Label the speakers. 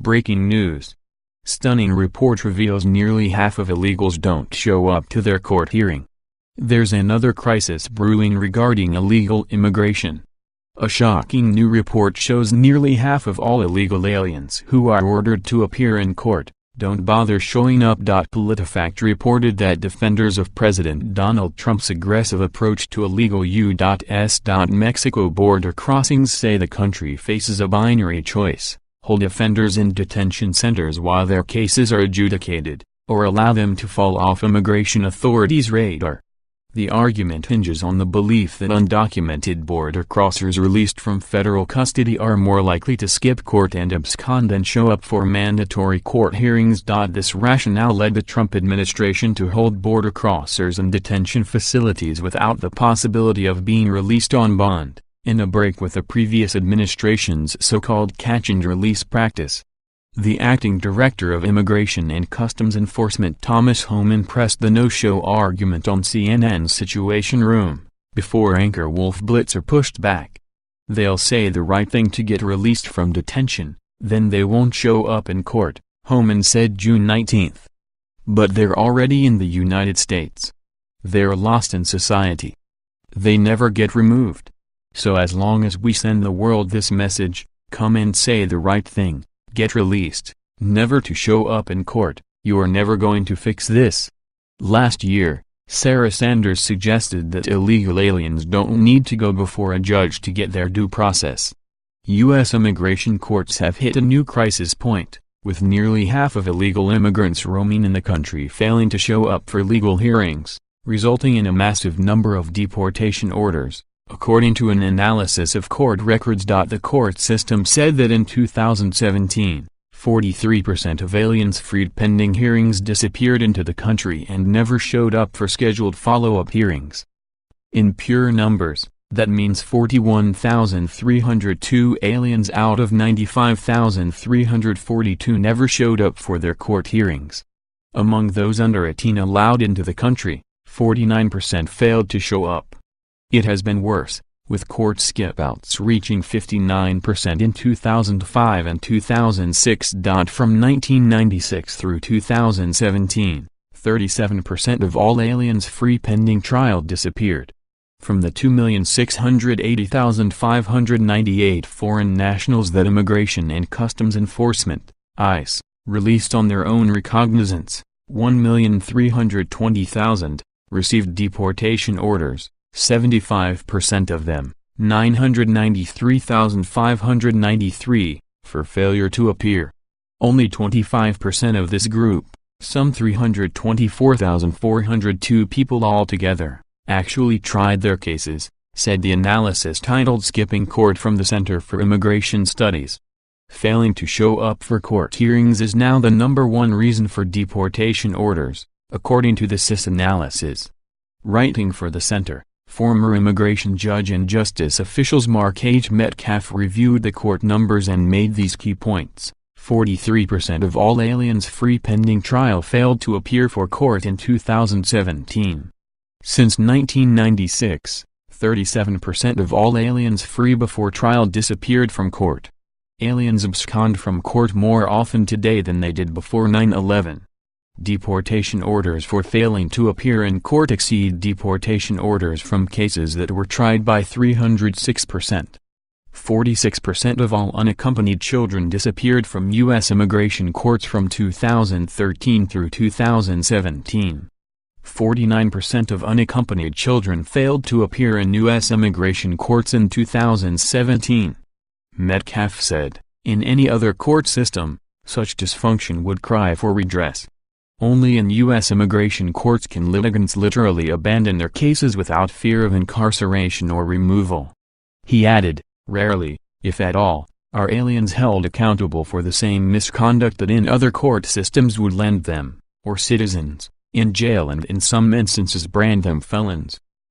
Speaker 1: breaking news. Stunning report reveals nearly half of illegals don't show up to their court hearing. There's another crisis brewing regarding illegal immigration. A shocking new report shows nearly half of all illegal aliens who are ordered to appear in court don't bother showing up. PolitiFact reported that defenders of President Donald Trump's aggressive approach to illegal U.S. Mexico border crossings say the country faces a binary choice: hold offenders in detention centers while their cases are adjudicated, or allow them to fall off immigration authorities' radar. The argument hinges on the belief that undocumented border crossers released from federal custody are more likely to skip court and abscond than show up for mandatory court hearings. This rationale led the Trump administration to hold border crossers in detention facilities without the possibility of being released on bond, in a break with the previous administration's so-called catch-and-release practice. The acting director of Immigration and Customs Enforcement, Thomas Homan, pressed the no-show argument on CNN's Situation Room, before anchor Wolf Blitzer pushed back. "They'll say the right thing to get released from detention, then they won't show up in court," Homan said June 19. "But they're already in the United States. They're lost in society. They never get removed. So as long as we send the world this message, come and say the right thing, get released, never to show up in court, you are never going to fix this." Last year, Sarah Sanders suggested that illegal aliens don't need to go before a judge to get their due process. U.S. immigration courts have hit a new crisis point, with nearly half of illegal immigrants roaming in the country failing to show up for legal hearings, resulting in a massive number of deportation orders, according to an analysis of court records. The court system said that in 2017, 43% of aliens freed pending hearings disappeared into the country and never showed up for scheduled follow-up hearings. In pure numbers, that means 41,302 aliens out of 95,342 never showed up for their court hearings. Among those under 18 allowed into the country, 49% failed to show up. It has been worse, with court skip-outs reaching 59% in 2005 and 2006. From 1996 through 2017, 37% of all aliens free pending trial disappeared. From the 2,680,598 foreign nationals that Immigration and Customs Enforcement, ICE, released on their own recognizance, 1,320,000, received deportation orders. 75% of them, 993,593, for failure to appear. Only 25% of this group, some 324,402 people altogether, actually tried their cases, said the analysis titled "Skipping Court" from the Center for Immigration Studies. Failing to show up for court hearings is now the #1 reason for deportation orders, according to the CIS analysis. Writing for the center, former immigration judge and justice officials Mark H. Metcalf reviewed the court numbers and made these key points. 43% of all aliens free pending trial failed to appear for court in 2017. Since 1996, 37% of all aliens free before trial disappeared from court. Aliens abscond from court more often today than they did before 9/11. Deportation orders for failing to appear in court exceed deportation orders from cases that were tried by 306%. 46% of all unaccompanied children disappeared from U.S. immigration courts from 2013 through 2017. 49% of unaccompanied children failed to appear in U.S. immigration courts in 2017. Metcalf said, "In any other court system, such dysfunction would cry for redress. Only in U.S. immigration courts can litigants literally abandon their cases without fear of incarceration or removal." He added, "Rarely, if at all, are aliens held accountable for the same misconduct that in other court systems would land them, or citizens, in jail and in some instances brand them felons."